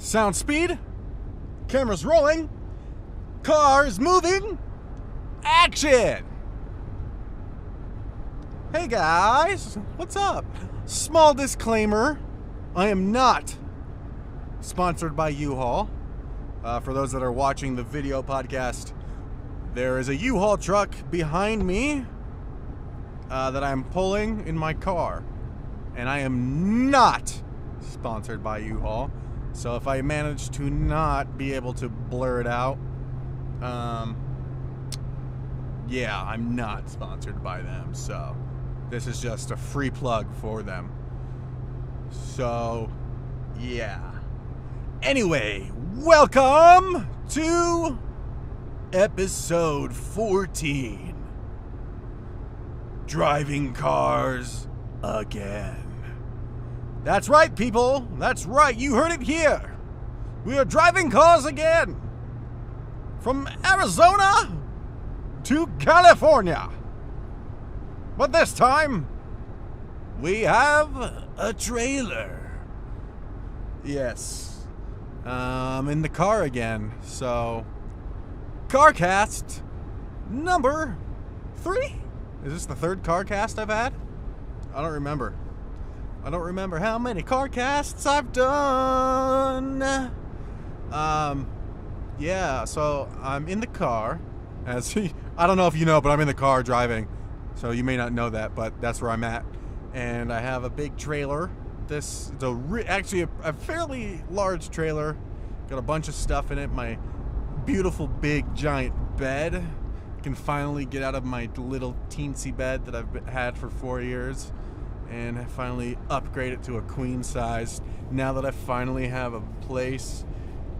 Sound speed. Camera's rolling. Cars moving. Action! Hey guys, what's up? Small disclaimer, I am not sponsored by U-Haul. For those that are watching the video podcast, there is a U-Haul truck behind me that I'm pulling in my car. And I am not sponsored by U-Haul. So if I manage to not be able to blur it out, yeah, I'm not sponsored by them. So this is just a free plug for them. So, yeah. Anyway, welcome to episode 14. Driving cars again. That's right, people. That's right. You heard it here. We are driving cars again. From Arizona to California. But this time, we have a trailer. Yes. I'm in the car again. So, CarCast number 3? Is this the third CarCast I've had? I don't remember. I don't remember how many CarCasts I've done. Yeah, so I'm in the car. I don't know if you know, but I'm in the car driving. So you may not know that, but that's where I'm at. And I have a big trailer. This is actually a fairly large trailer. Got a bunch of stuff in it. My beautiful big giant bed. I can finally get out of my little teensy bed that I've had for 4 years. And I finally upgrade it to a queen size. Now that I finally have a place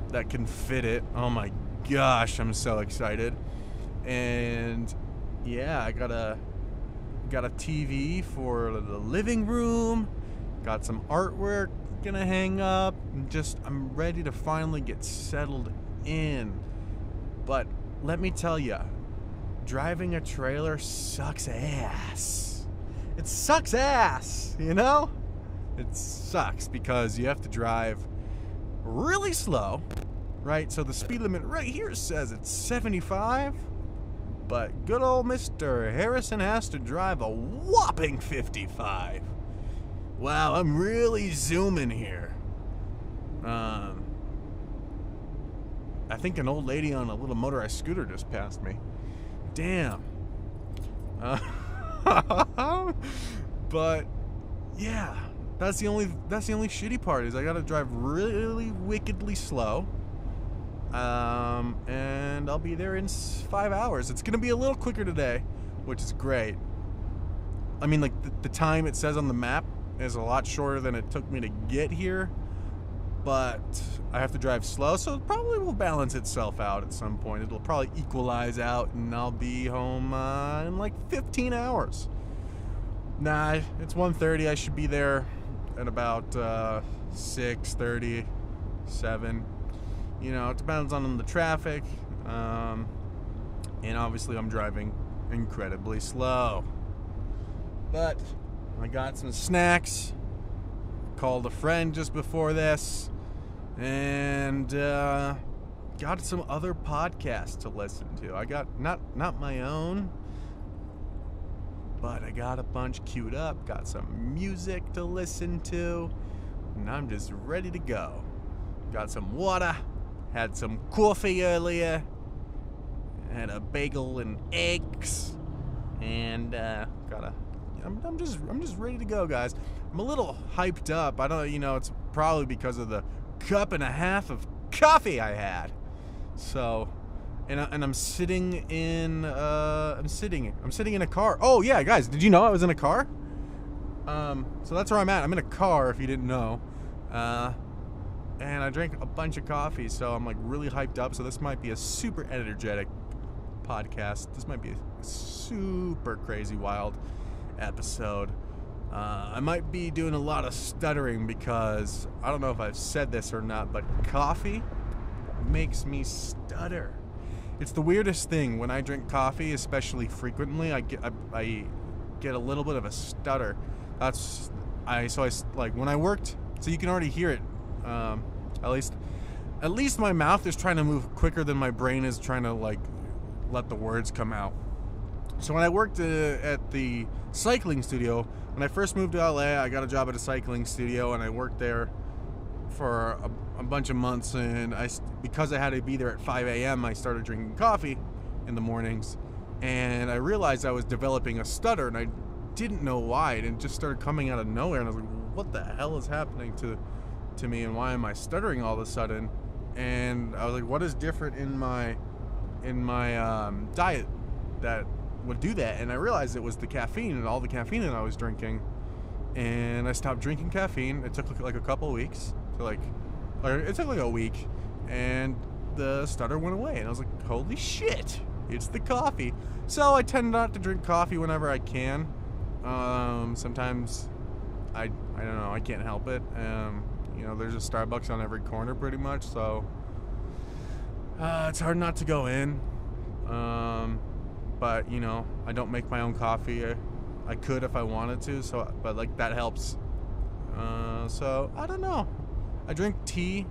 that can fit it. Oh my gosh, I'm so excited. And yeah, I got a TV for the living room. Got some artwork gonna hang up. I'm ready to finally get settled in. But let me tell you, driving a trailer sucks ass. It sucks ass, you know? It sucks because you have to drive really slow, right? So the speed limit right here says it's 75, but good old Mr. Harrison has to drive a whopping 55. Wow, I'm really zooming here. I think an old lady on a little motorized scooter just passed me. Damn. But yeah, that's the only shitty part is I gotta drive really wickedly slow. And I'll be there in 5 hours. It's gonna be a little quicker today, which is great. I mean, like the time it says on the map is a lot shorter than it took me to get here, but I have to drive slow, so it probably will balance itself out at some point. It'll probably equalize out, and I'll be home in like 15 hours. Nah, it's 1:30. I should be there at about 6:30, 7. You know, it depends on the traffic. And obviously I'm driving incredibly slow. But I got some snacks. Called a friend just before this. And got some other podcasts to listen to. I got not my own, but I got a bunch queued up, got some music to listen to, and I'm just ready to go. Got some water, had some coffee earlier, had a bagel and eggs, and I'm just ready to go, guys. I'm a little hyped up. I don't, it's probably because of the cup and a half of coffee I had. So, and I'm sitting in I'm sitting in a car. Oh yeah, guys, did you know I was in a car? So that's where I'm at. I'm in a car, if you didn't know. And I drank a bunch of coffee, so I'm like really hyped up. So this might be a super energetic podcast. This might be a super crazy wild episode. I might be doing a lot of stuttering because I don't know if I've said this or not, but coffee makes me stutter. It's the weirdest thing. When I drink coffee, especially frequently, I get a little bit of a stutter. So I like when I worked. So you can already hear it. At least at least my mouth is trying to move quicker than my brain is trying to like let the words come out. So when I worked at the cycling studio, when I first moved to LA, I got a job at a cycling studio, and I worked there for a bunch of months. And because I had to be there at 5 a.m., I started drinking coffee in the mornings, and I realized I was developing a stutter, and I didn't know why. And it just started coming out of nowhere, and I was like, what the hell is happening to me, and why am I stuttering all of a sudden? And I was like, what is different in my diet that would do that? And I realized it was the caffeine and all the caffeine that I was drinking. And I stopped drinking caffeine. It took like a couple weeks it took like a week, and the stutter went away, and I was like, holy shit, it's the coffee. So I tend not to drink coffee whenever I can. Sometimes I don't know, I can't help it. There's a Starbucks on every corner pretty much, so it's hard not to go in. But I don't make my own coffee. I could if I wanted to, but like that helps. So I don't know. I drink tea.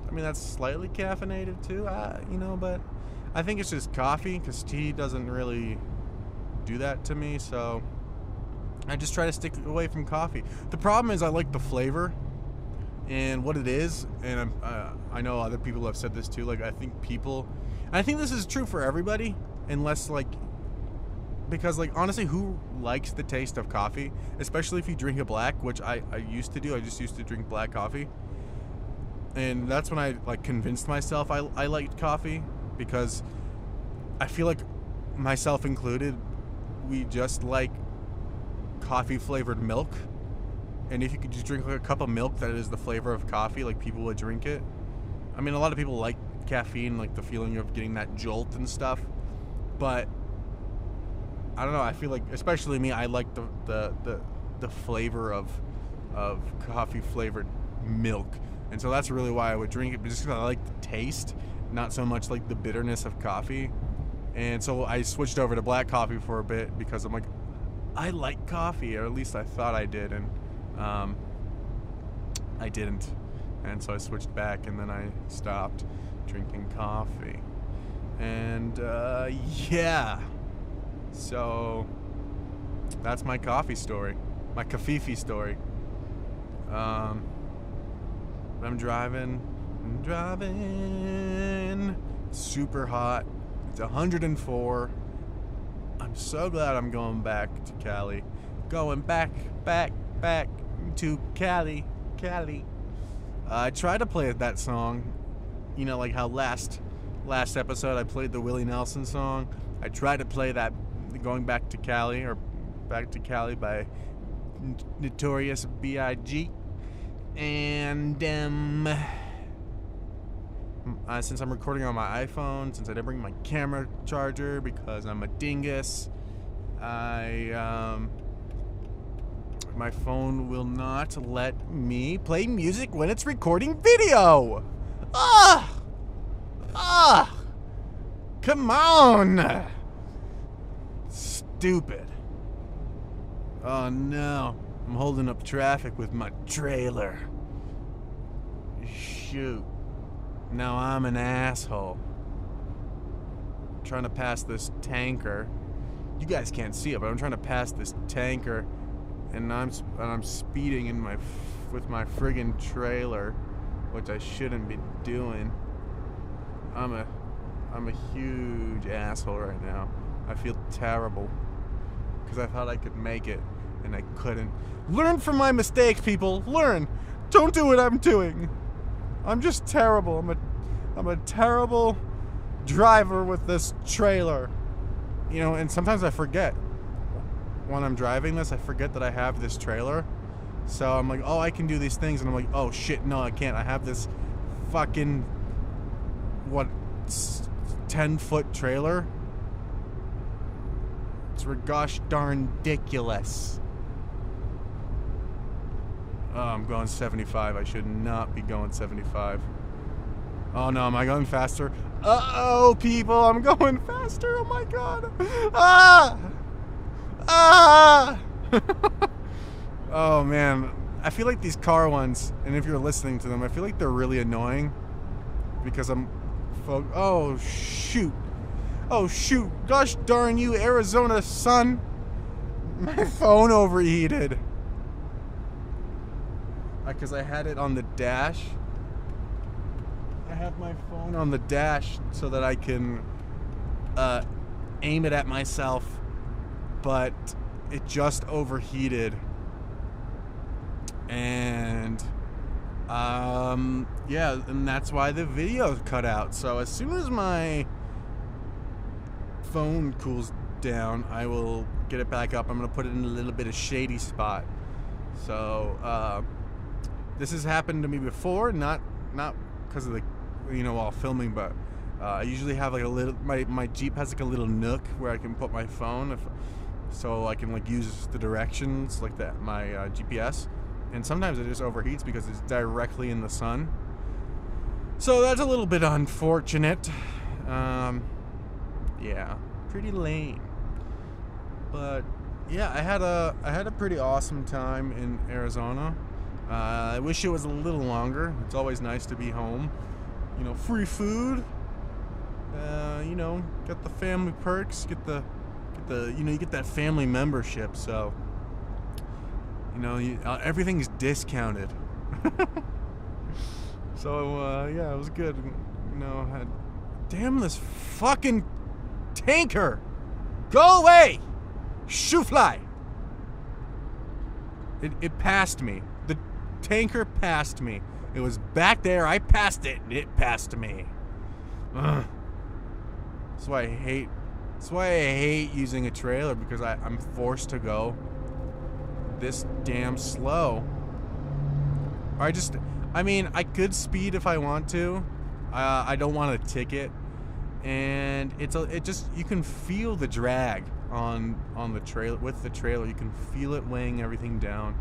I mean, that's slightly caffeinated too, but I think it's just coffee, because tea doesn't really do that to me. So I just try to stick away from coffee. The problem is I like the flavor and what it is, and I know other people have said this too. Like, I think this is true for everybody, unless because honestly, who likes the taste of coffee, especially if you drink it black, which I used to do. I just used to drink black coffee, and that's when I convinced myself I liked coffee, because I feel like, myself included, we just like coffee flavored milk. And if you could just drink a cup of milk that is the flavor of coffee, people would drink it. I mean, a lot of people like caffeine, like the feeling of getting that jolt and stuff, but I don't know, I feel like, especially me, I like the flavor of coffee flavored milk, and so that's really why I would drink it, but just because I like the taste, not so much like the bitterness of coffee. And so I switched over to black coffee for a bit, because I'm like, I like coffee, or at least I thought I did, and I didn't, and so I switched back, and then I stopped drinking coffee, and yeah. So that's my coffee story, my kafifi story. I'm driving, super hot. It's 104. I'm so glad I'm going back to Cali. Going back to Cali. I tried to play that song, like how last episode I played the Willie Nelson song. I tried to play that, Going Back to Cali, or Back to Cali by Notorious B.I.G. And since I'm recording on my iPhone, since I didn't bring my camera charger because I'm a dingus, my phone will not let me play music when it's recording video. Come on. Stupid. Oh no, I'm holding up traffic with my trailer. Shoot. Now I'm an asshole. I'm trying to pass this tanker. You guys can't see it, but I'm trying to pass this tanker, and I'm speeding with my friggin' trailer, which I shouldn't be doing. I'm a huge asshole right now. I feel terrible, because I thought I could make it, and I couldn't. Learn from my mistakes, people. Learn. Don't do what I'm doing. I'm just terrible. I'm a terrible driver with this trailer. And sometimes I forget. When I'm driving this, I forget that I have this trailer. So I'm like, oh, I can do these things, and I'm like, oh shit, no, I can't. I have this fucking 10-foot trailer. It's gosh darn ridiculous. Oh, I'm going 75. I should not be going 75. Oh no, am I going faster? Uh-oh, people, I'm going faster. Oh my god. Oh man, I feel like these car ones, and if you're listening to them, I feel like they're really annoying. because I'm oh shoot. Oh shoot. Gosh darn you, Arizona sun. My phone overheated. Because I had it on the dash. I have my phone on the dash so that I can aim it at myself, but it just overheated. And yeah, and that's why the video cut out. So as soon as my phone cools down, I will get it back up. I'm gonna put it in a little bit of shady spot. So this has happened to me before, not because of the, while filming, but I usually have like a little, my Jeep has like a little nook where I can put my phone, so I can like use the directions like that, my GPS, and sometimes it just overheats because it's directly in the sun. So that's a little bit unfortunate. Yeah, pretty lame. But yeah, I had a pretty awesome time in Arizona. I wish it was a little longer. It's always nice to be home. Free food. Get the family perks. Get the you get that family membership. So everything's discounted. So yeah, it was good. Damn this fucking tanker! Go away! Shoo fly! It passed me. The tanker passed me. It was back there. I passed it, and it passed me. Ugh. That's why I hate using a trailer, because I'm forced to go this damn slow. I could speed if I want to. I don't want a ticket, and you can feel the drag on the trailer. With the trailer, you can feel it weighing everything down.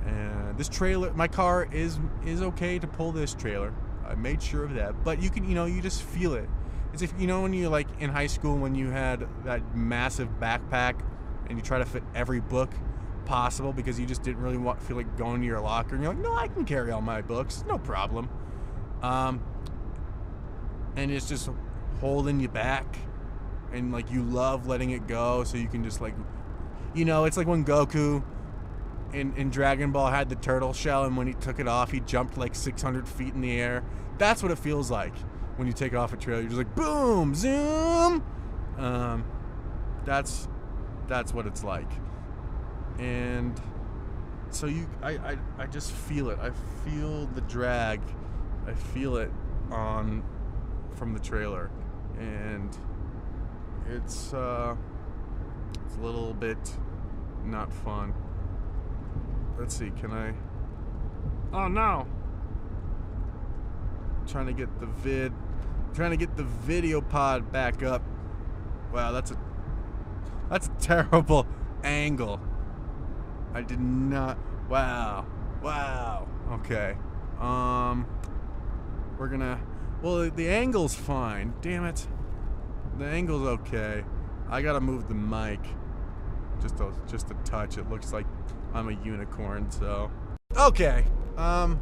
And this trailer, my car is okay to pull this trailer. I made sure of that. But you can, you just feel it. It's if when you like in high school when you had that massive backpack and you try to fit every book possible because you just didn't really feel like going to your locker, and you're like, no, I can carry all my books, no problem. And it's just holding you back, and like you love letting it go, so you can just like, it's like when Goku in Dragon Ball had the turtle shell, and when he took it off, he jumped like 600 feet in the air. That's what it feels like when you take off a trailer. You're just like, boom, zoom. That's what it's like. And so I just feel it. I feel the drag. I feel it from the trailer, and it's a little bit not fun. Let's see, can I? Oh no! Trying to get the video pod back up. Wow, that's a terrible angle. I did not. Wow. Okay. We're gonna. Well, the angle's fine. Damn it. The angle's okay. I gotta move the mic just a touch. It looks like I'm a unicorn. So. Okay. I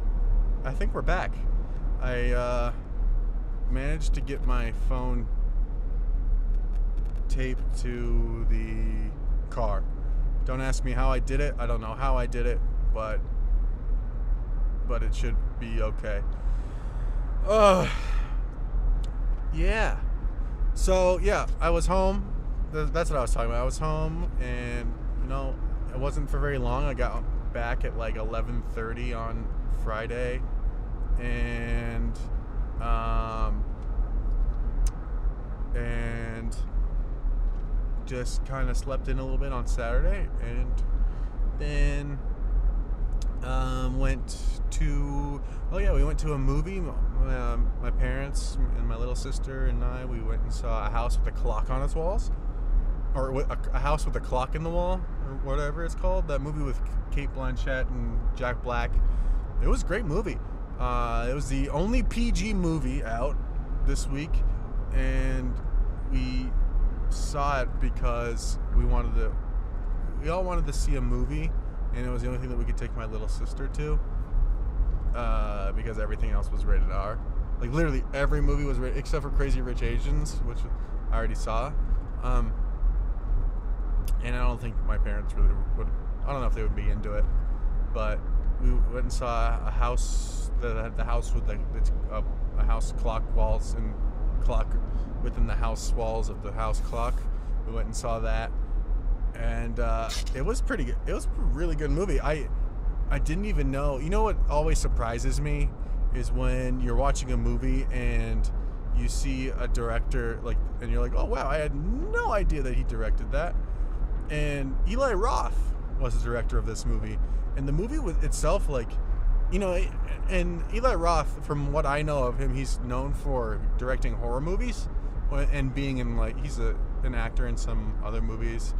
think we're back. I managed to get my phone taped to the car. Don't ask me how I did it. I don't know how I did it, but it should be okay. Yeah. So yeah, I was home. That's what I was talking about. I was home, and it wasn't for very long. I got back at like 11:30 on Friday, and just kind of slept in a little bit on Saturday, and then we went to a movie. My parents and my little sister and we went and saw A House with a Clock on Its Walls, or a House with a Clock in the Wall, or whatever it's called. That movie with Cate Blanchett and Jack Black. It was a great movie. It was the only PG movie out this week, and we saw it because we all wanted to see a movie, and it was the only thing that we could take my little sister to, because everything else was rated R. Like literally every movie was except for Crazy Rich Asians, which I already saw. And I don't think my parents really would. I don't know if they would be into it, but we went and saw a house. The house with a house clock walls and clock within the house walls of the house clock. We went and saw that, and it was pretty good. It was a really good movie. I didn't even know. You know what always surprises me is when you're watching a movie and you see a director and you're like, oh wow, I had no idea that he directed that. And Eli Roth was the director of this movie, and the movie itself, and Eli Roth, from what I know of him, he's known for directing horror movies and being in he's an actor in some other movies.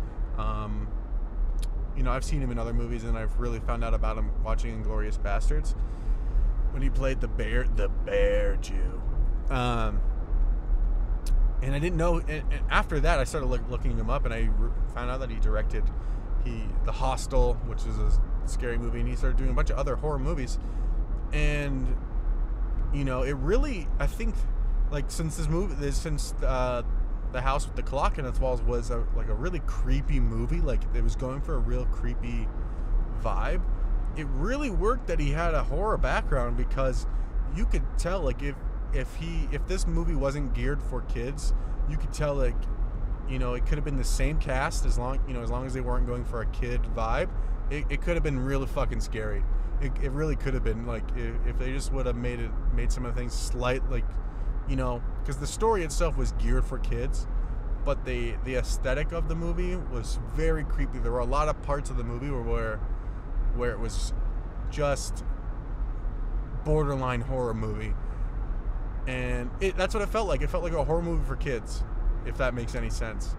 I've seen him in other movies, and I've really found out about him watching Inglourious Bastards when he played the bear Jew. And I didn't know. And after that, I started looking him up, and I found out that he directed The Hostel, which is a scary movie, and he started doing a bunch of other horror movies. And it really, I think, since this movie, The House with the Clock in Its Walls was a really creepy movie, it was going for a real creepy vibe. It really worked that he had a horror background, because you could tell if this movie wasn't geared for kids, you could tell it could have been the same cast as long as they weren't going for a kid vibe. It could have been really fucking scary. It really could have been if they just would have made some of the things slight, because the story itself was geared for kids, but the aesthetic of the movie was very creepy. There were a lot of parts of the movie where it was just borderline horror movie. And that's what it felt like. It felt like a horror movie for kids, if that makes any sense.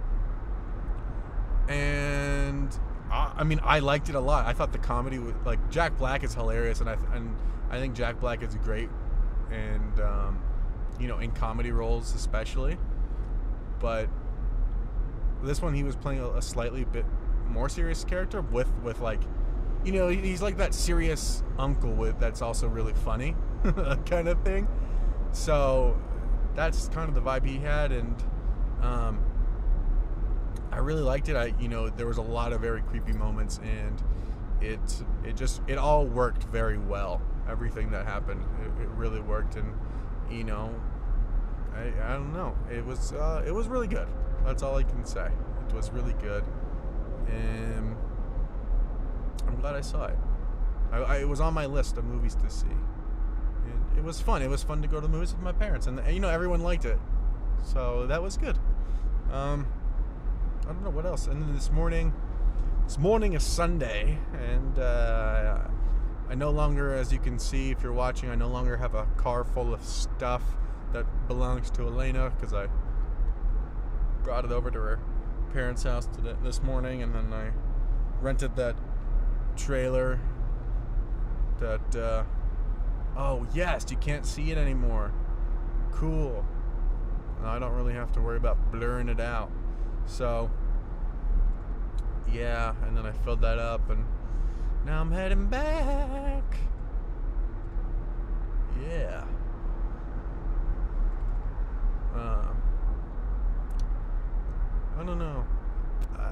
And I liked it a lot. I thought the comedy was Jack Black is hilarious, and I think Jack Black is great, and in comedy roles especially. But this one, he was playing a slightly bit more serious character with he's like that serious uncle that's also really funny kind of thing. So that's kind of the vibe he had, and I really liked it. There was a lot of very creepy moments, and it all worked very well. Everything that happened, it really worked, and I don't know. It was really good. That's all I can say. It was really good, and I'm glad I saw it. It was on my list of movies to see. And it was fun. It was fun to go to the movies with my parents, and everyone liked it, so that was good. I don't know what else. And then this morning is Sunday, and I no longer, as you can see if you're watching, I no longer have a car full of stuff that belongs to Elena, because I brought it over to her parents' house this morning, and then I rented that trailer that oh yes, you can't see it anymore. Cool. Now I don't really have to worry about blurring it out. So yeah, and then I filled that up, and now I'm heading back. Yeah. I don't know.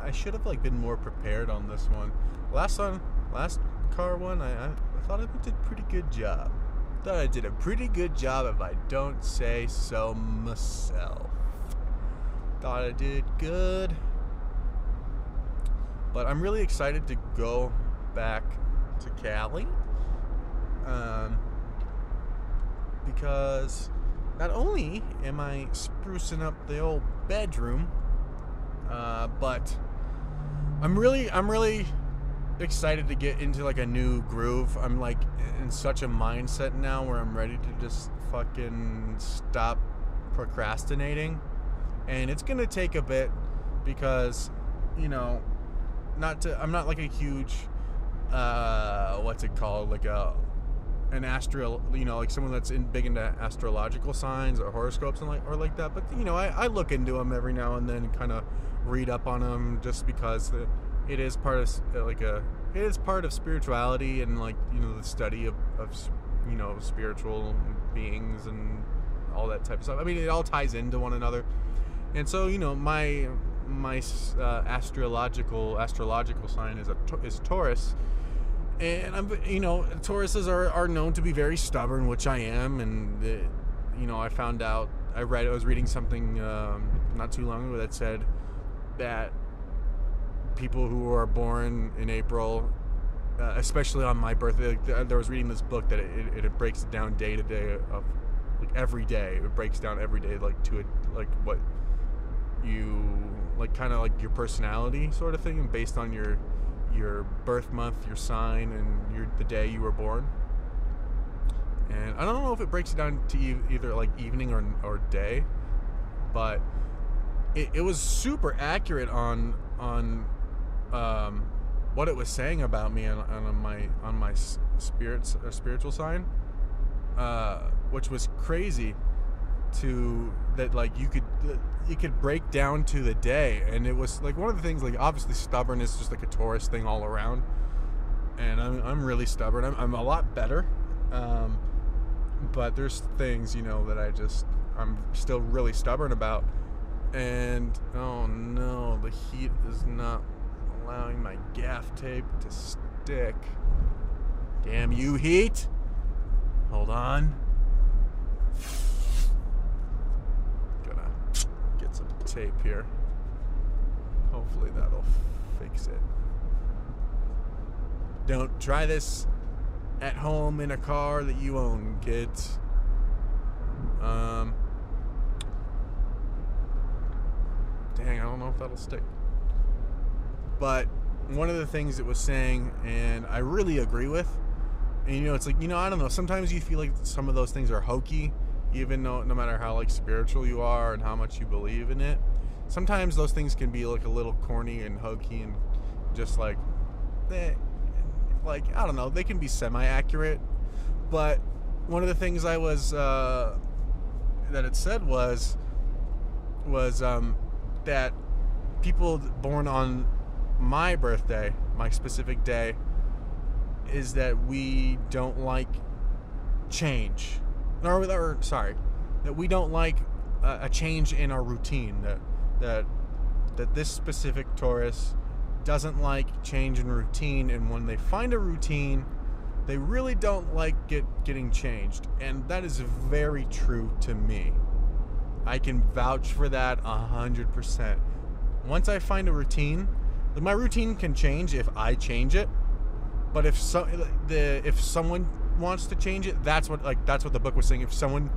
I should have been more prepared on this one. Last car one, I thought I did a pretty good job. Thought I did a pretty good job, if I don't say so myself. Thought I did good. But I'm really excited to go back to Cali. Because not only am I sprucing up the old bedroom, but I'm really excited to get into a new groove. I'm in such a mindset now where I'm ready to just fucking stop procrastinating, and it's gonna take a bit, because I'm not a huge what's it called, an astral, someone that's big into astrological signs or horoscopes and or like that. But I look into them every now and then, kind of read up on them, just because it is part of spirituality, and the study of spiritual beings and all that type of stuff. I mean, it all ties into one another. And so, my astrological sign is Taurus, and Tauruses are known to be very stubborn, which I am. And I found out, I was reading something not too long ago that said that people who are born in April, especially on my birthday, I was reading this book that it breaks it down day to day of like every day. It breaks down every day to what you kind of like your personality sort of thing, and based on your birth month, your sign, and the day you were born. And I don't know if it breaks it down to either like evening or day, but it was super accurate on what it was saying about me on my spiritual sign, which was crazy. That like you could break down to the day, and it was like one of the things, like obviously stubbornness is just like a Taurus thing all around, and I'm really stubborn. I'm a lot better, but there's things that I'm still really stubborn about. And oh no, the heat is not allowing my gaff tape to stick. Damn you, heat. Hold on. Gonna get some tape here. Hopefully that'll fix it. Don't try this at home in a car that you own, kids. Dang, I don't know if that'll stick. But one of the things it was saying, and I really agree with, and it's like, I don't know, sometimes you feel like some of those things are hokey, even though no matter how like spiritual you are and how much you believe in it, sometimes those things can be like a little corny and hokey and just like I don't know, they can be semi-accurate. But one of the things I was that it said was that people born on my birthday, my specific day, is that we don't like change, that we don't like a change in our routine. That this specific Taurus doesn't like change in routine, and when they find a routine, they really don't like getting changed. And that is very true to me. I can vouch for that 100%. Once I find a routine, my routine can change if I change it. But if someone wants to change it, that's what the book was saying. If someone,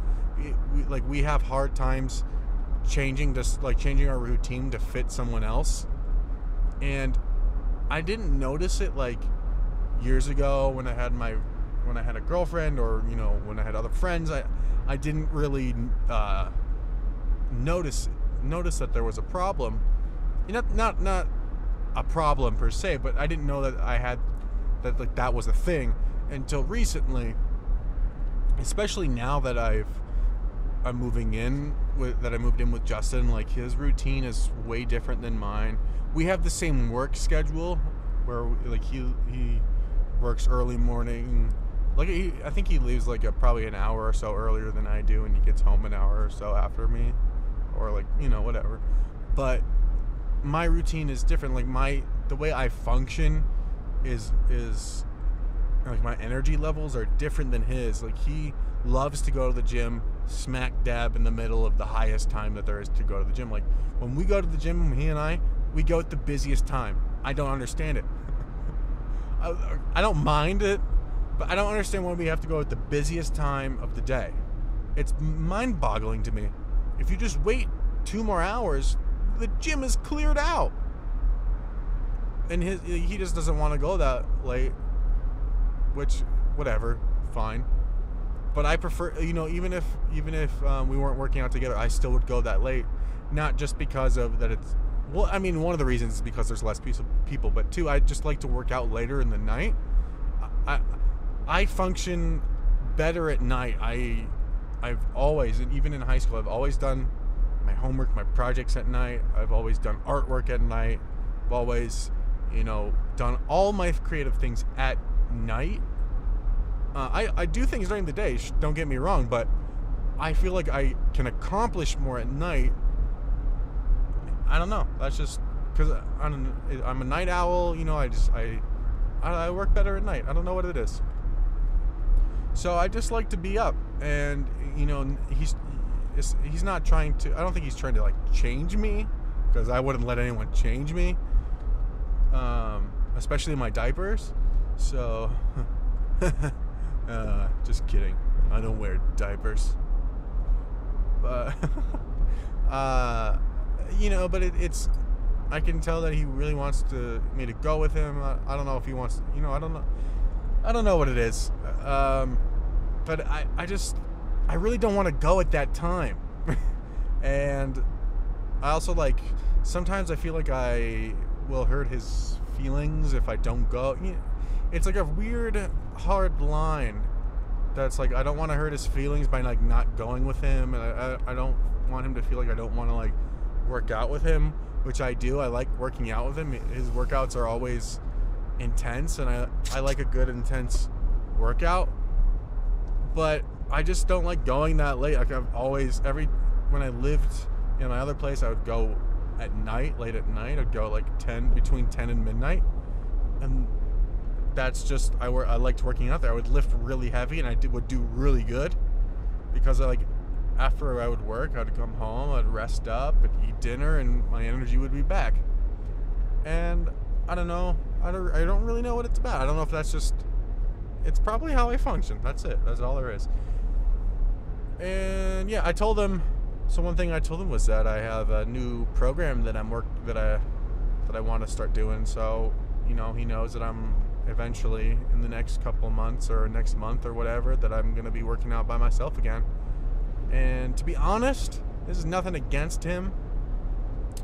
we have hard times changing our routine to fit someone else. And I didn't notice it like years ago when I had a girlfriend, or when I had other friends. I didn't really notice that there was a problem. Not a problem per se, but I didn't know that I had that was a thing until recently. Especially now that I moved in with Justin. Like, his routine is way different than mine. We have the same work schedule where like he works early morning. Like, I think he leaves like probably an hour or so earlier than I do, and he gets home an hour or so after me, or like whatever. But my routine is different. Like the way I function is like my energy levels are different than his. Like, he loves to go to the gym smack dab in the middle of the highest time that there is to go to the gym. Like, when we go to the gym, he and we go at the busiest time. I don't understand it. I don't mind it, but I don't understand why we have to go at the busiest time of the day. It's mind-boggling to me. If you just wait 2 more hours, the gym is cleared out. And he just doesn't want to go that late, which, whatever, fine. But I prefer, even if we weren't working out together, I still would go that late. Not just because of that it's, well, I mean, one of the reasons is because there's less people, but two, I just like to work out later in the night. I function better at night. I've always, and even in high school, I've always done my homework, my projects at night. I've always done artwork at night. I've always, done all my creative things at night. I do things during the day, don't get me wrong, but I feel like I can accomplish more at night. I don't know. That's just because I'm a night owl. You know, I work better at night. I don't know what it is. So I just like to be up, and you know, he's not trying to. I don't think he's trying to like change me, because I wouldn't let anyone change me, especially my diapers. So, just kidding. I don't wear diapers. But you know, but it's. I can tell that he really wants me to go with him. I don't know if he wants. You know, I don't know what it is. But I really don't want to go at that time. And I also like, sometimes I feel like I will hurt his feelings if I don't go. It's like a weird, hard line that's like, I don't want to hurt his feelings by like not going with him. And I don't want him to feel like I don't want to like work out with him, which I do. I like working out with him. His workouts are always intense, and I like a good intense workout, but I just don't like going that late. Like when I lived in my other place, I would go at night, late at night. I'd go like between 10 and midnight, and that's just I liked working out there. I would lift really heavy, and I would do really good, because after I would work, I'd come home, I'd rest up, I'd eat dinner, and my energy would be back. And I don't know. I don't really know what it's about. I don't know if that's just... It's probably how I function. That's it. That's all there is. And yeah, I told him... So one thing I told him was that I have a new program that I want to start doing. So, you know, he knows that I'm eventually, in the next couple months or next month or whatever, that I'm going to be working out by myself again. And to be honest, this is nothing against him.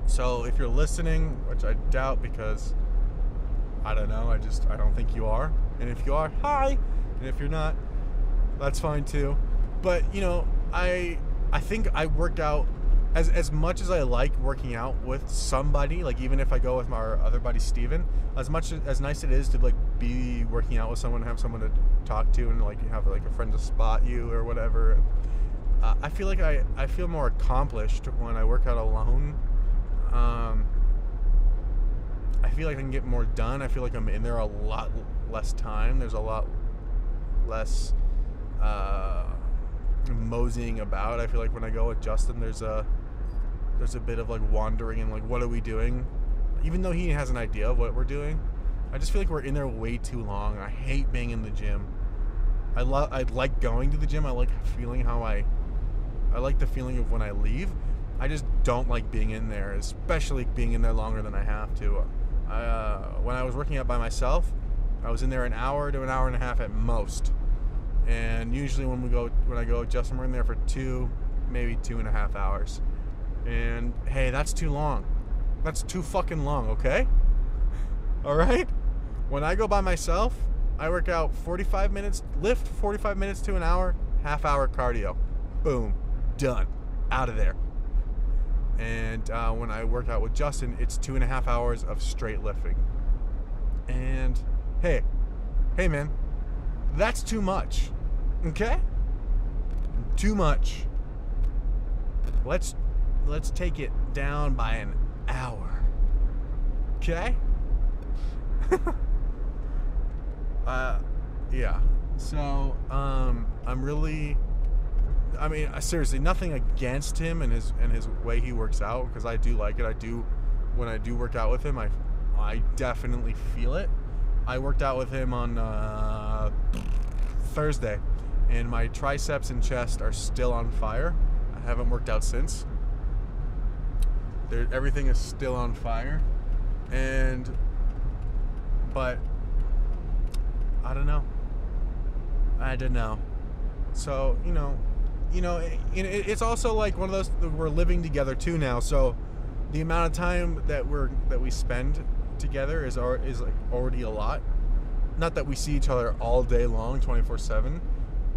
So if you're listening, which I doubt, because I don't know, I don't think you are. And if you are, hi. And if you're not, that's fine too. But, you know, I think I worked out as much as I like working out with somebody, like even if I go with our other buddy Steven, as nice it is to like be working out with someone, have someone to talk to, and like have like a friend to spot you or whatever. I feel like I feel more accomplished when I work out alone. I feel like I can get more done. I feel like I'm in there a lot less time. There's a lot less moseying about. I feel like when I go with Justin, there's a bit of like wandering and like, what are we doing? Even though he has an idea of what we're doing, I just feel like we're in there way too long. I hate being in the gym. I like going to the gym. I like feeling I like the feeling of when I leave. I just don't like being in there, especially being in there longer than I have to. When I was working out by myself, I was in there an hour to an hour and a half at most. And usually when I go with Justin, we're in there for 2, maybe 2.5 hours. And hey, that's too long. That's too fucking long, okay? Alright? When I go by myself, I work out 45 minutes, lift 45 minutes to an hour, half-hour cardio. Boom. Done. Out of there. And when I work out with Justin, it's 2.5 hours of straight lifting. And hey man, that's too much. Okay? Too much. Let's take it down by an hour. Okay? Yeah. So, I'm really... I mean, seriously, nothing against him and his way he works out, because I do like it. When I do work out with him, I definitely feel it. I worked out with him on Thursday, and my triceps and chest are still on fire. I haven't worked out since. Everything is still on fire, but I don't know. So, you know, it's also like one of those, we're living together too now, so the amount of time that we spend together is like already a lot. Not that we see each other all day long, 24/7,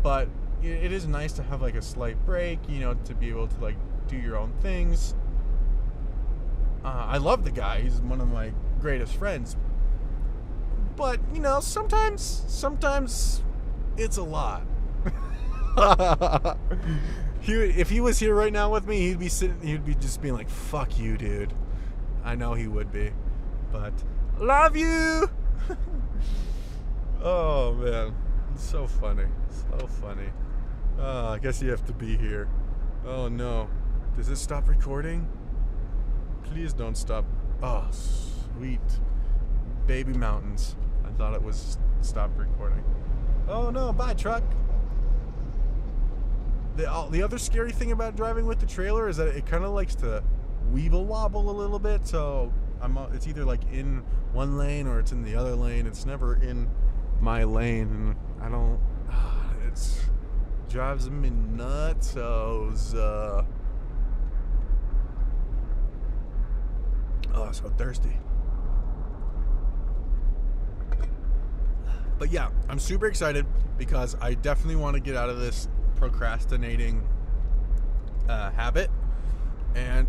but it is nice to have like a slight break, you know, to be able to like do your own things. I love the guy; he's one of my greatest friends. But you know, sometimes it's a lot. if he was here right now with me, he'd be just being like, "Fuck you, dude." I know he would be, but love you. Oh man, it's so funny, so funny. I guess you have to be here. Oh no, does it stop recording? Please don't stop. Oh, sweet baby mountains. I thought it was stopped recording. Oh no, bye truck. The other scary thing about driving with the trailer is that it kind of likes to weeble wobble a little bit. So it's either like in one lane or it's in the other lane. It's never in my lane, and I don't. It's drives me nuts. So so thirsty. But yeah, I'm super excited because I definitely want to get out of this procrastinating habit, and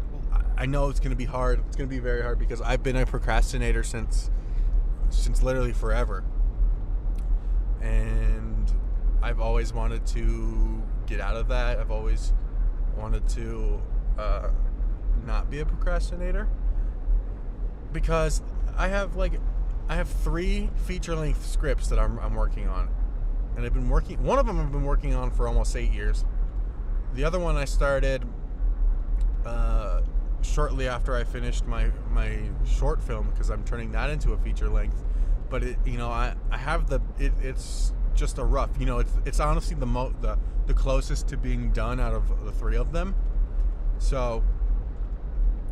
I know it's going to be hard. It's going to be very hard because I've been a procrastinator since literally forever, and I've always wanted to get out of that. I've always wanted to not be a procrastinator because I have 3 feature-length scripts that I'm working on. And one of them I've been working on for almost 8 years. The other one I started shortly after I finished my short film, because I'm turning that into a feature length. But I have it's just a rough, it's honestly the closest to being done out of the 3 of them. So,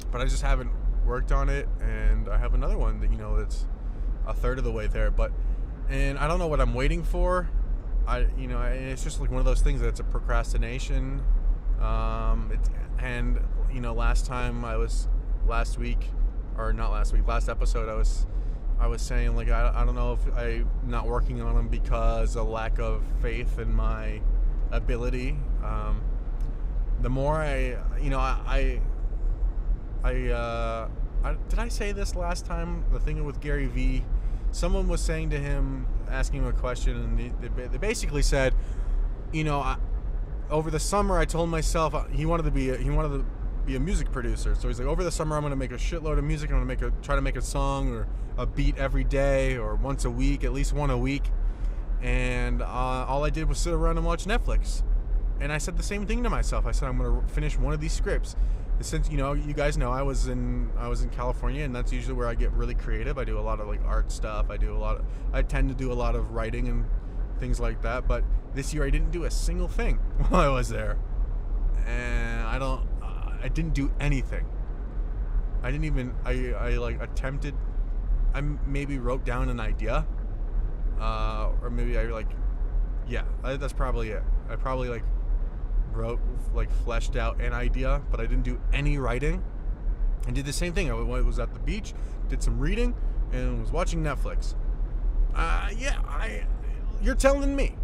but I just haven't worked on it, and I have another one that that's a third of the way there, and I don't know what I'm waiting for. It's just like one of those things that's a procrastination. Last episode I was saying, like, I don't know if I'm not working on them because of lack of faith in my ability. The more did I say this last time? The thing with Gary Vee, someone was saying to him, asking him a question, and they basically said, over the summer I told myself he wanted to be a music producer. So he's like, over the summer I'm going to make a shitload of music. I'm going to try to make a song or a beat every day or once a week, at least one a week. And all I did was sit around and watch Netflix. And I said the same thing to myself. I said, I'm going to finish one of these scripts. Since you guys know I was in California, and that's usually where I get really creative. I do a lot of art stuff. I tend to do a lot of writing and things like that. But this year I didn't do a single thing while I was there, and I didn't do anything. I didn't even attempted. I maybe wrote down an idea, or maybe that's probably it. I probably wrote, fleshed out an idea, but I didn't do any writing. And did the same thing. I was at the beach, did some reading, and was watching Netflix. You're telling me.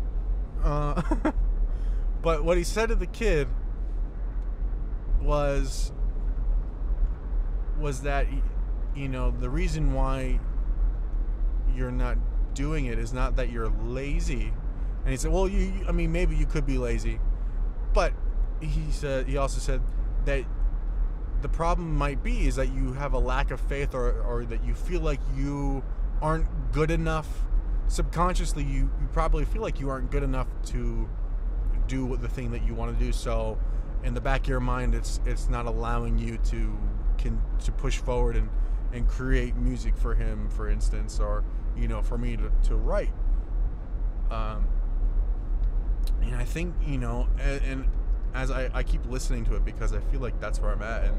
But what he said to the kid was that, the reason why you're not doing it is not that you're lazy. And he said, well, maybe you could be lazy. But he also said that the problem might be is that you have a lack of faith, or that you feel like you aren't good enough. Subconsciously, you probably feel like you aren't good enough to do the thing that you want to do. So in the back of your mind, it's not allowing you to push forward and create music for him, for instance, or for me to write. And I think, and as I keep listening to it, because I feel like that's where I'm at,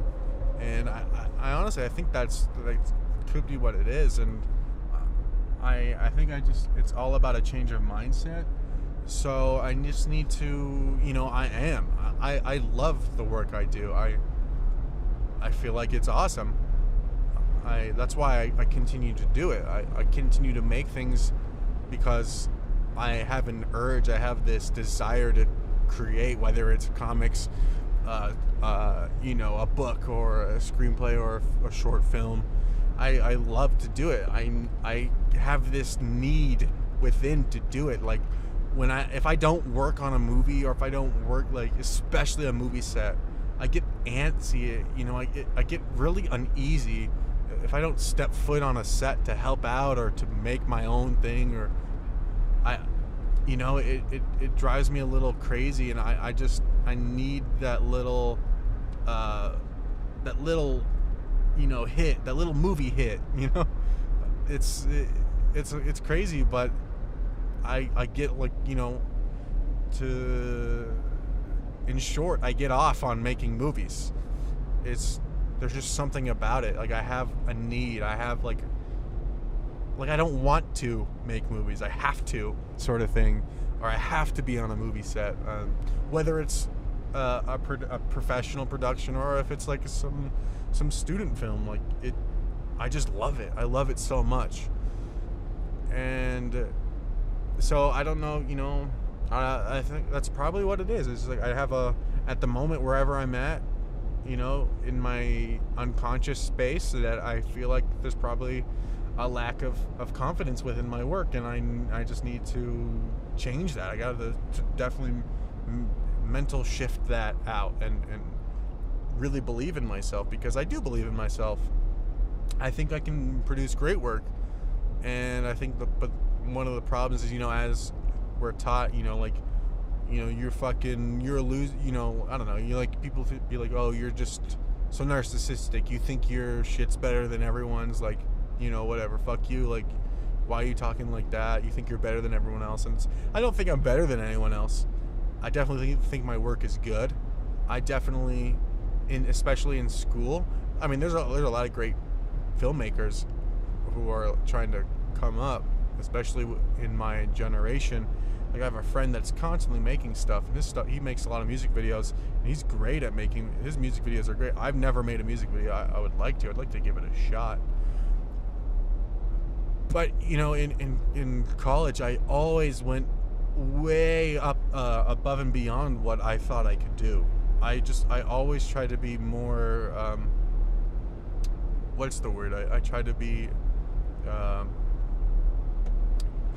and I honestly, I think that could be what it is, and I think it's all about a change of mindset. So I just need to, I love the work I do. I feel like it's awesome. That's why I continue to do it. I continue to make things because I have an urge. I have this desire to create, whether it's comics, a book or a screenplay or a short film. I love to do it. I have this need within to do it. Like if I don't work on a movie, or if I don't work, like, especially a movie set, I get antsy. I get really uneasy if I don't step foot on a set to help out or to make my own thing, or it drives me a little crazy, and I need that little hit, that little movie hit. It's crazy, but I get, like, in short, I get off on making movies. There's just something about it. Like, I have a need. I have like I don't want to make movies. I have to, sort of thing, or I have to be on a movie set, whether it's a professional production, or if it's like some student film. Like, I just love it. I love it so much. And so I don't know, I think that's probably what it is. It's like I have at the moment, wherever I'm at, in my unconscious space, that I feel like there's probably a lack of confidence within my work, and I just need to change that. I got to definitely mental shift that out, and really believe in myself, because I do believe in myself. I think I can produce great work, and I think but one of the problems is, as we're taught, you're a loser, I don't know, you like, people be like, oh, you're just so narcissistic, you think your shit's better than everyone's, like, whatever, fuck you, like, why are you talking like that? You think you're better than everyone else. And I don't think I'm better than anyone else. I definitely think my work is good. I definitely, especially in school, I mean, there's a lot of great filmmakers who are trying to come up, especially in my generation. Like, I have a friend that's constantly making stuff, and he makes a lot of music videos, and he's great at making, his music videos are great. I've never made a music video. I'd like to give it a shot. But, in college, I always went way up, above and beyond what I thought I could do. I always try to be more, what's the word? I try to be,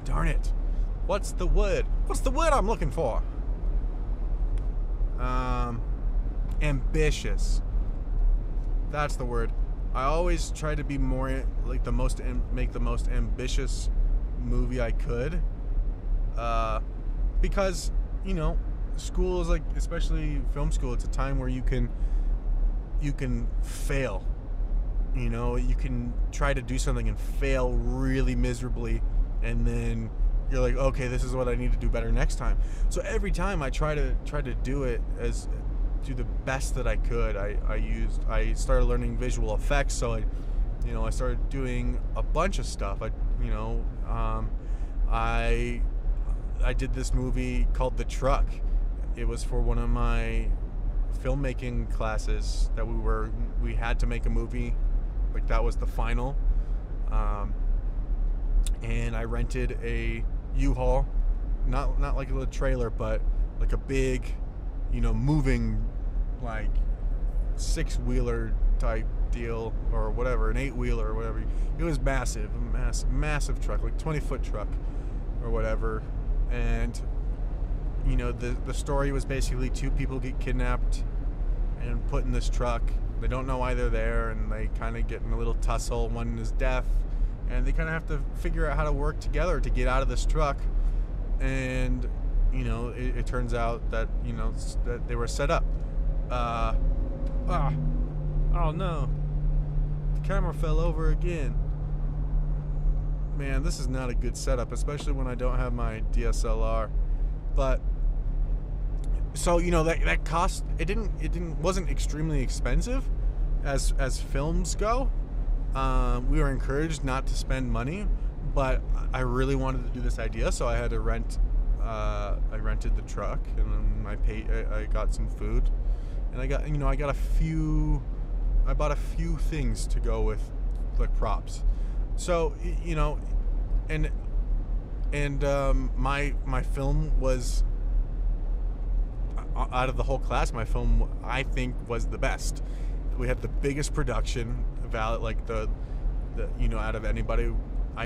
darn it. What's the word? What's the word I'm looking for? Ambitious. That's the word. I always try to be more, like, make the most ambitious movie I could. Because, school is, like, especially film school, it's a time where you can fail. You can try to do something and fail really miserably, and then you're like, okay, this is what I need to do better next time. So every time I try to do it do the best that I could. I started learning visual effects, so I started doing a bunch of stuff. I did this movie called The Truck. It was for one of my filmmaking classes that we had to make a movie. Like, that was the final. And I rented a U-Haul, not like a little trailer, but like a big, moving, like, 6-wheeler type deal, or whatever, an 8-wheeler or whatever. It was massive truck, like 20-foot truck or whatever. And the story was basically 2 people get kidnapped and put in this truck. They don't know why they're there, and they kind of get in a little tussle. One is deaf, and they kind of have to figure out how to work together to get out of this truck. And it turns out that that they were set up. Oh no, the camera fell over again. Man, this is not a good setup, especially when I don't have my DSLR. But so that cost, wasn't extremely expensive as films go. We were encouraged not to spend money, but I really wanted to do this idea, so I had to rent. I rented the truck, and then I got some food, and I bought a few things to go with, like, props. So and my film was, out of the whole class, my film, I think, was the best. We had the biggest production value, like out of anybody. I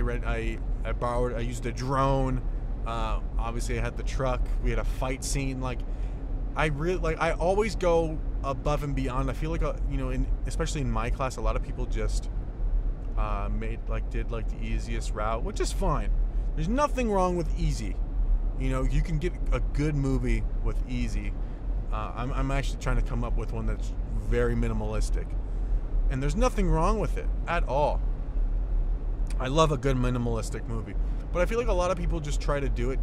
used a drone. Obviously, I had the truck. We had a fight scene. Like, I always go above and beyond. I feel like, especially in my class, a lot of people just did like the easiest route, which is fine. There's nothing wrong with easy. You can get a good movie with easy. I'm actually trying to come up with one that's very minimalistic, and there's nothing wrong with it at all. I love a good minimalistic movie, but I feel like a lot of people just try to do it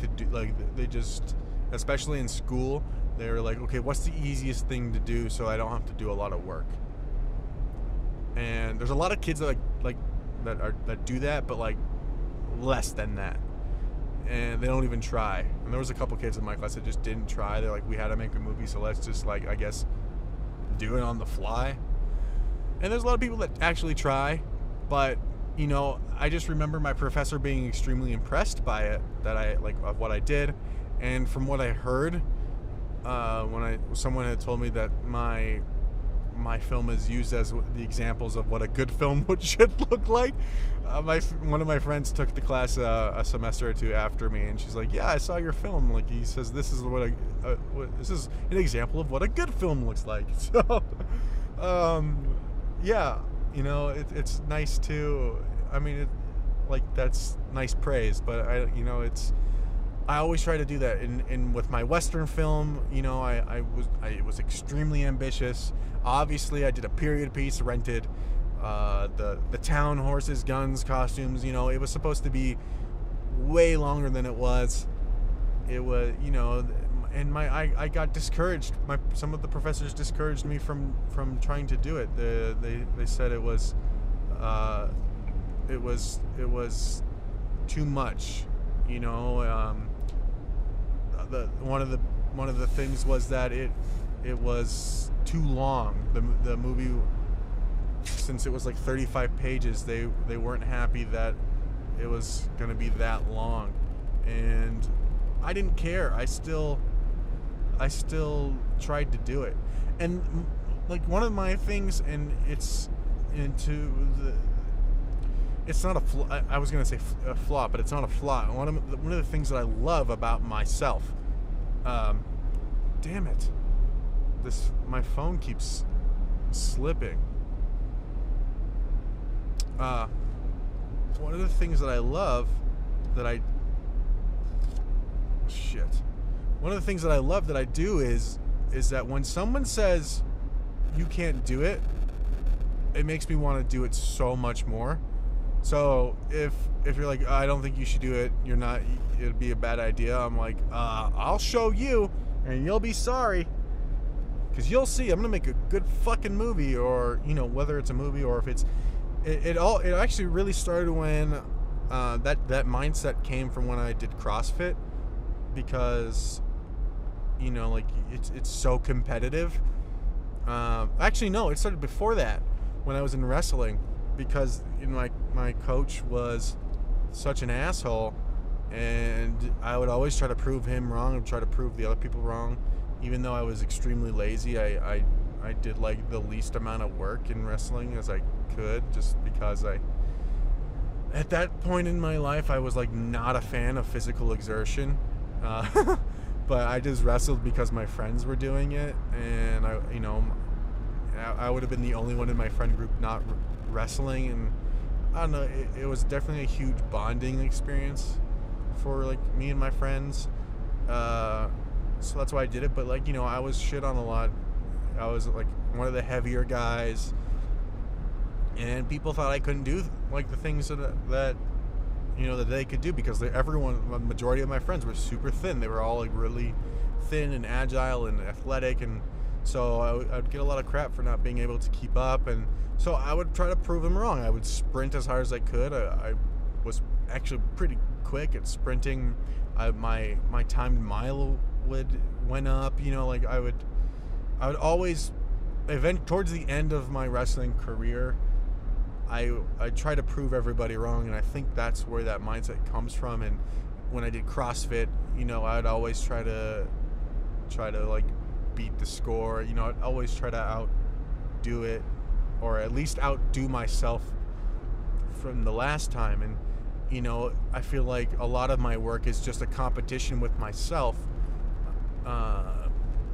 they just, especially in school, they're like, okay, what's the easiest thing to do so I don't have to do a lot of work? And there's a lot of kids that that do that, but like less than that, and they don't even try. And there was a couple kids in my class that just didn't try. They're like, we had to make a movie, so let's just I guess do it on the fly. And there's a lot of people that actually try, but I just remember my professor being extremely impressed by it, of what I did. And from what I heard, someone had told me that my film is used as the examples of what a good film should look like. One of my friends took the class a semester or two after me, and she's like, "Yeah, I saw your film. Like, he says this is this is an example of what a good film looks like." So, yeah, it's nice to. I mean, that's nice praise, but I always try to do that. And with my Western film, I was extremely ambitious. Obviously, I did a period piece, rented the town, horses, guns, costumes. It was supposed to be way longer than it was. It was, and I got discouraged. Some of the professors discouraged me from trying to do it. They said it was too much. One of the things was that it was too long. The movie, since it was like 35 pages, they weren't happy that it was going to be that long, and I didn't care. I still tried to do it. And one of my things, and it's not a flaw. I was going to say a flaw, but it's not a flaw. One of the things that I love about myself. Damn it! My phone keeps slipping. One of the things that I love One of the things that I love that I do is that when someone says you can't do it, it makes me want to do it so much more. So if you're like, I don't think you should do it, it'd be a bad idea, I'm like, I'll show you, and you'll be sorry, because you'll see. I'm gonna make a good fucking movie, or whether it's a movie or if it's it actually really started when that mindset came from when I did CrossFit, because it's so competitive. Actually, no, it started before that, when I was in wrestling, because my coach was such an asshole, and I would always try to prove him wrong and try to prove the other people wrong, even though I was extremely lazy. I did the least amount of work in wrestling as I could, just because at that point in my life I was not a fan of physical exertion, but I just wrestled because my friends were doing it, and I would have been the only one in my friend group not wrestling, and I don't know, it was definitely a huge bonding experience for me and my friends, so that's why I did it. But I was shit on a lot. I was one of the heavier guys, and people thought I couldn't do the things that they could do, because the majority of my friends were super thin. They were all really thin and agile and athletic, and so I would get a lot of crap for not being able to keep up, and so I would try to prove them wrong. I would sprint as hard as I could. I was actually pretty quick at sprinting. My timed mile went up. I would always, towards the end of my wrestling career, I try to prove everybody wrong, and I think that's where that mindset comes from. And when I did CrossFit, I'd always try to beat the score. I'd always try to outdo it, or at least outdo myself from the last time. I feel like a lot of my work is just a competition with myself,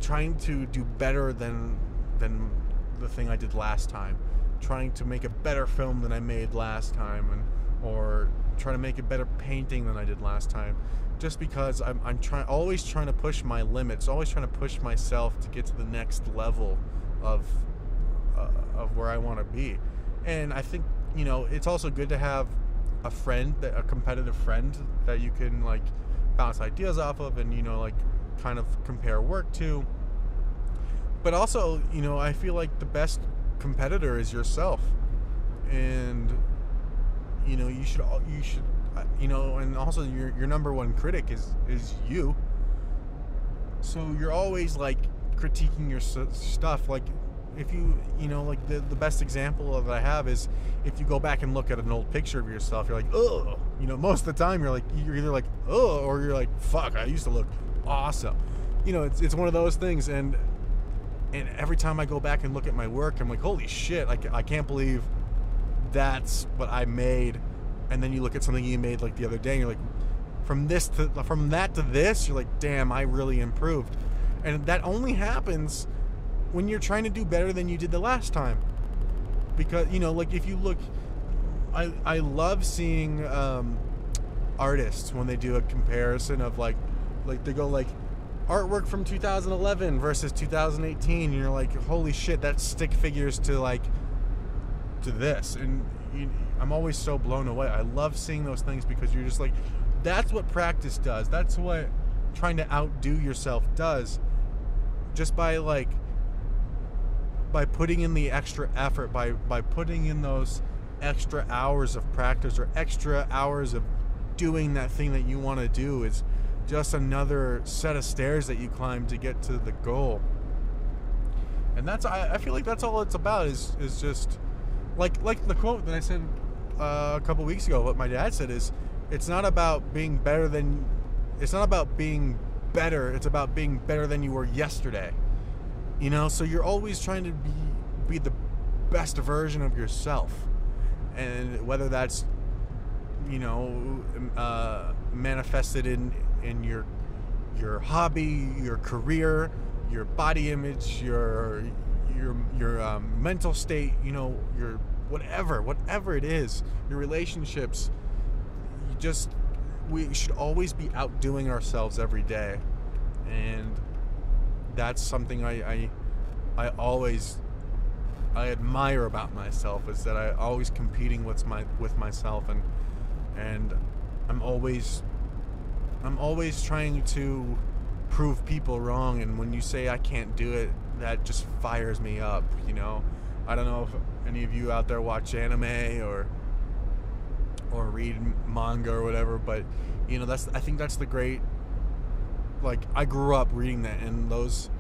trying to do better than the thing I did last time, trying to make a better film than I made last time, or trying to make a better painting than I did last time, just because I'm always trying to push my limits, always trying to push myself to get to the next level of where I want to be. And I think it's also good to have a friend, a competitive friend that you can like bounce ideas off of, and like kind of compare work to. But also, I feel like the best competitor is yourself, and you should and also your number one critic is you. So you're always like critiquing your stuff. Like if like the best example that I have is if you go back and look at an old picture of yourself, you're like, oh, most of the time you're either like, oh, or you're like, fuck, I used to look awesome. It's one of those things. And every time I go back and look at my work, I'm like, holy shit, I can't believe that's what I made. And then you look at something you made like the other day, and you're like, from that to this, you're like, damn, I really improved. And that only happens when you're trying to do better than you did the last time. Because like if you look, I love seeing artists when they do a comparison of like they go like artwork from 2011 versus 2018, and you're like, holy shit, that's stick figures to this. And I'm always so blown away. I love seeing those things, because you're just like, that's what practice does. That's what trying to outdo yourself does. Just by putting in the extra effort, by putting in those extra hours of practice, or extra hours of doing that thing that you want to do, is just another set of stairs that you climb to get to the goal. And I feel like that's all it's about, is just like the quote that I said a couple weeks ago, what my dad said is, it's not about being better, it's about being better than you were yesterday. So you're always trying to be the best version of yourself, and whether that's manifested in your hobby, your career, your body image, your mental state, your whatever it is, your relationships. We should always be outdoing ourselves every day, and that's something I admire about myself, is that I always competing with myself, and I'm always trying to prove people wrong. And when you say I can't do it, that just fires me up. I don't know if any of you out there watch anime or read manga or whatever, but I think that's the great, like, I grew up reading that, and those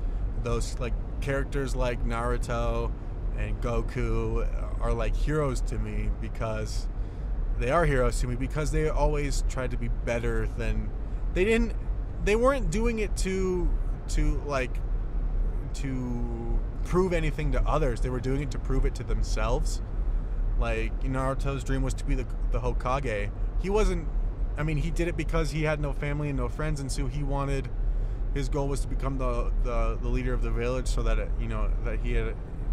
like characters like Naruto and Goku are like heroes to me, because they always tried to be better than they weren't doing it to prove anything to others. They were doing it to prove it to themselves. Like, Naruto's dream was to be the Hokage. He did it because he had no family and no friends, and so his goal was to become the leader of the village, so that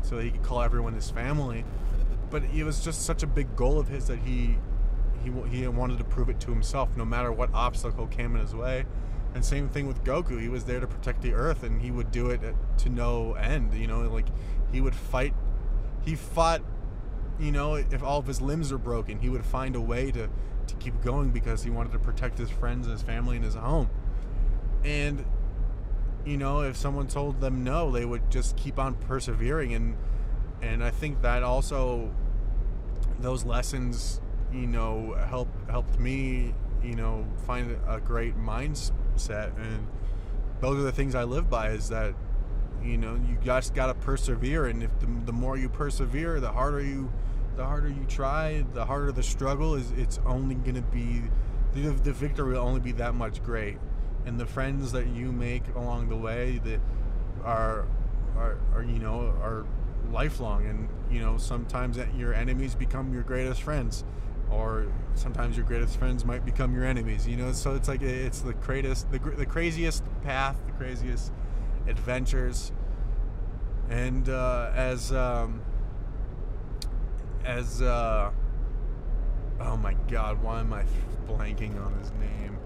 so that he could call everyone his family. But it was just such a big goal of his that he wanted to prove it to himself, no matter what obstacle came in his way. And same thing with Goku. He was there to protect the Earth, and he would do it to no end. He would fight. He fought. If all of his limbs are broken, he would find a way to keep going, because he wanted to protect his friends, his family, and his home. And if someone told them no, they would just keep on persevering. And I think that also, those lessons, helped me, find a great mindset. And those are the things I live by, is that, you just gotta persevere. And if the more you persevere, the harder you try, the harder the struggle is. It's only gonna be, the victory will only be that much great. And the friends that you make along the way that are lifelong. And sometimes your enemies become your greatest friends. or sometimes your greatest friends might become your enemies. So it's like it's the craziest path, the craziest adventures, and oh my God, why am I blanking on his name?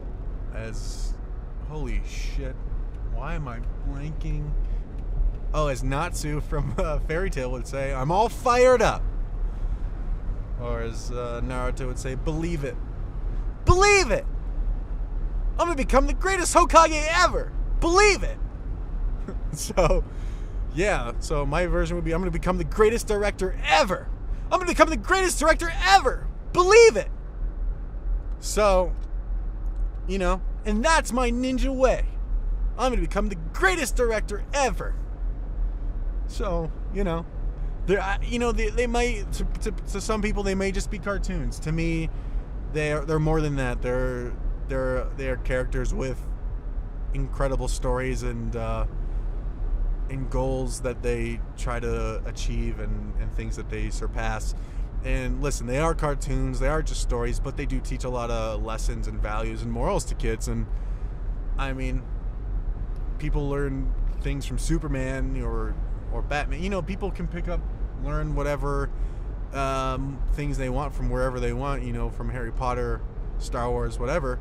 Holy shit, why am I blanking? Oh, as Natsu from Fairy Tail would say, I'm all fired up. Or as Naruto would say, believe it. Believe it! I'm gonna become the greatest Hokage ever! Believe it! So, yeah, so my version would be, I'm gonna become the greatest director ever! I'm gonna become the greatest director ever! Believe it! So, and that's my ninja way. I'm gonna become the greatest director ever. So, they might, to some people, they may just be cartoons. To me, they're more than that. They're characters with incredible stories and goals that they try to achieve and things that they surpass. And listen, they are cartoons, they are just stories, but they do teach a lot of lessons and values and morals to kids. And I mean, people learn things from Superman or Batman. People can learn whatever things they want from wherever they want. From Harry Potter, Star Wars, whatever.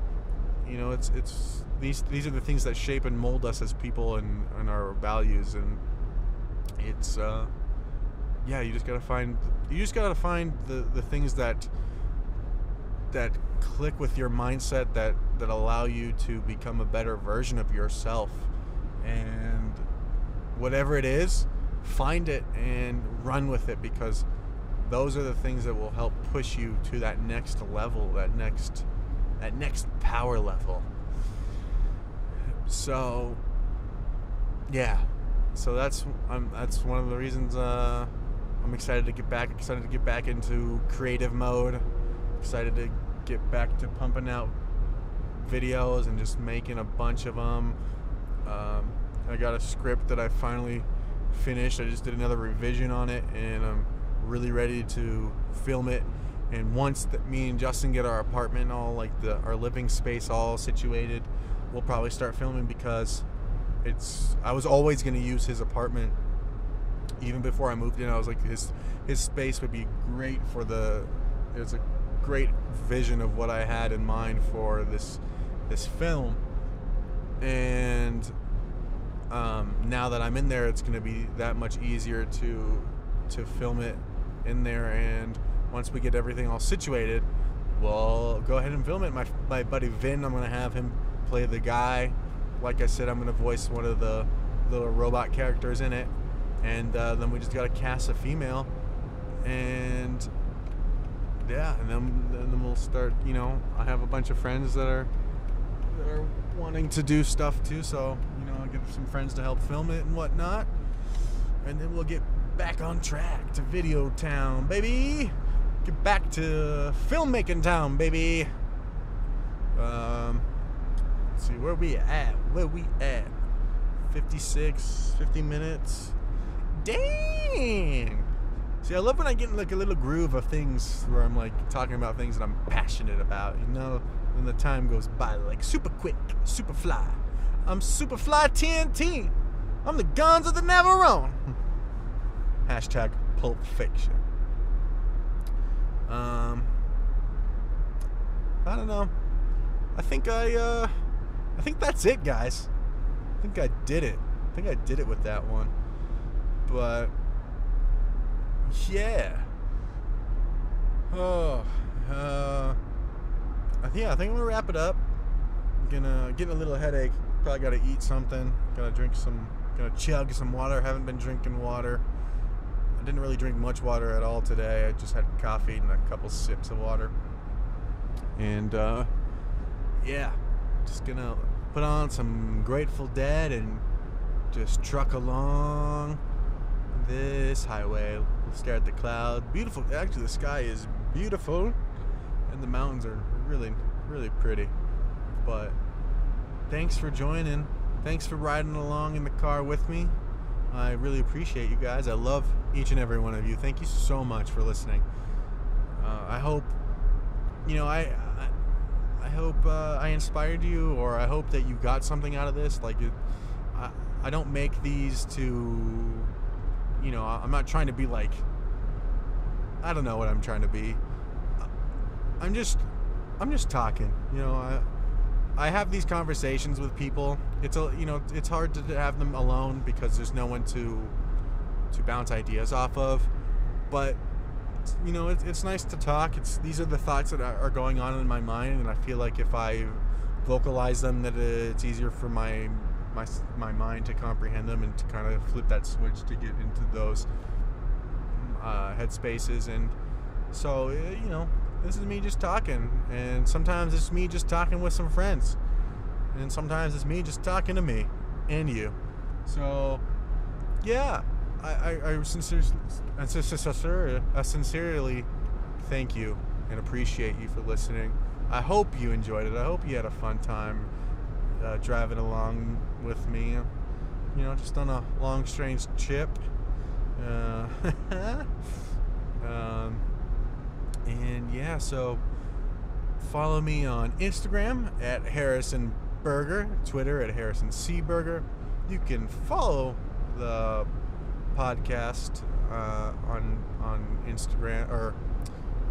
It's these are the things that shape and mold us as people and our values. And it's you just gotta find the things that click with your mindset that allow you to become a better version of yourself. And whatever it is, find it and run with it, because those are the things that will help push you to that next level, that next power level. So yeah, so that's one of the reasons I'm excited to get back into creative mode, excited to get back to pumping out videos and just making a bunch of them. I got a script that I finally finished. I just did another revision on it, and I'm really ready to film it. And once that me and Justin get our apartment all, like our living space all situated, we'll probably start filming, because I was always going to use his apartment. Even before I moved in, I was like, his space would be great it's a great vision of what I had in mind for this film. And now that I'm in there, it's going to be that much easier to film it in there. And once we get everything all situated, we'll go ahead and film it. My buddy Vin, I'm going to have him play the guy. Like I said, I'm going to voice one of the little robot characters in it. And then we just got to cast a female. And yeah, and then we'll start, I have a bunch of friends that are wanting to do stuff too, so I'll get some friends to help film it and whatnot, and then we'll get back on track to Video Town, baby. Get back to filmmaking town, baby. Let's see, where we at? 50 minutes. Dang. See, I love when I get in like a little groove of things where I'm like talking about things that I'm passionate about, and the time goes by like super quick, super fly. I'm super fly TNT. I'm the Gonzo the Navarone. Hashtag Pulp Fiction. I don't know. I think that's it, guys. I think I did it with that one. But yeah. I think I'm gonna wrap it up. I'm getting a little headache. Probably gotta eat something. Gotta chug some water. Haven't been drinking water. I didn't really drink much water at all today. I just had coffee and a couple sips of water. And yeah, just gonna put on some Grateful Dead and just truck along this highway. We'll stare at the cloud. Beautiful. Actually, the sky is beautiful, and the mountains are really, really pretty. But thanks for joining. Thanks for riding along in the car with me. I really appreciate you guys. I love each and every one of you. Thank you so much for listening. I hope I hope I inspired you, or I hope that you got something out of this. Like, I don't make these to, I'm not trying to be like, I don't know what I'm trying to be. I'm just talking. I have these conversations with people. It's hard to have them alone because there's no one to bounce ideas off of. But it's nice to talk. These are the thoughts that are going on in my mind, and I feel like if I vocalize them, that it's easier for my mind to comprehend them and to kind of flip that switch to get into those headspaces. And so this is me just talking, and sometimes it's me just talking with some friends, and sometimes it's me just talking to me and you. So yeah, I sincerely thank you and appreciate you for listening. I hope you enjoyed it. I hope you had a fun time driving along with me, just on a long, strange trip. And yeah, so follow me on Instagram at Harrison Burger, Twitter at Harrison C Burger. You can follow the podcast on Instagram, or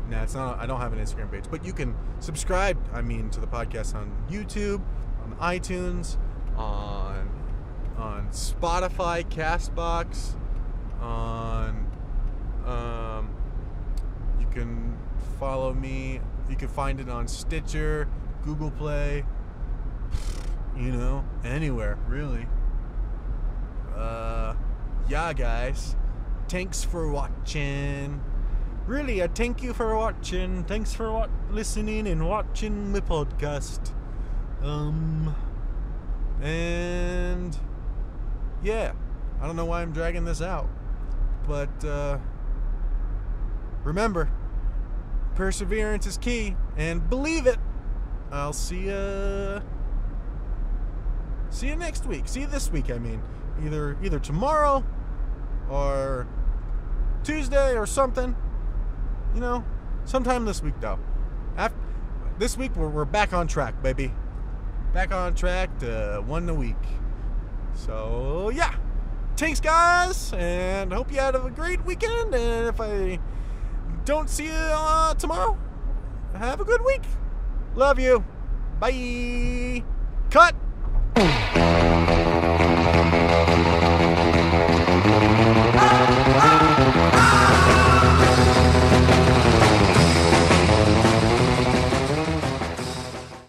it's not. I don't have an Instagram page, but you can subscribe. To the podcast on YouTube, on iTunes, on Spotify, Castbox, on you can follow me. You can find it on Stitcher, Google Play, anywhere really. Yeah, guys, thanks for watching. Really, I thank you for watching. Thanks for listening and watching the podcast. And yeah, I don't know why I'm dragging this out, but remember, perseverance is key, and believe it. I'll see you next week. See you this week. Either tomorrow or Tuesday or something. Sometime this week though. This week we're back on track, baby. Back on track to one a week. So yeah, thanks guys, and hope you had a great weekend. And if I don't see you tomorrow, have a good week. Love you. Bye. Cut.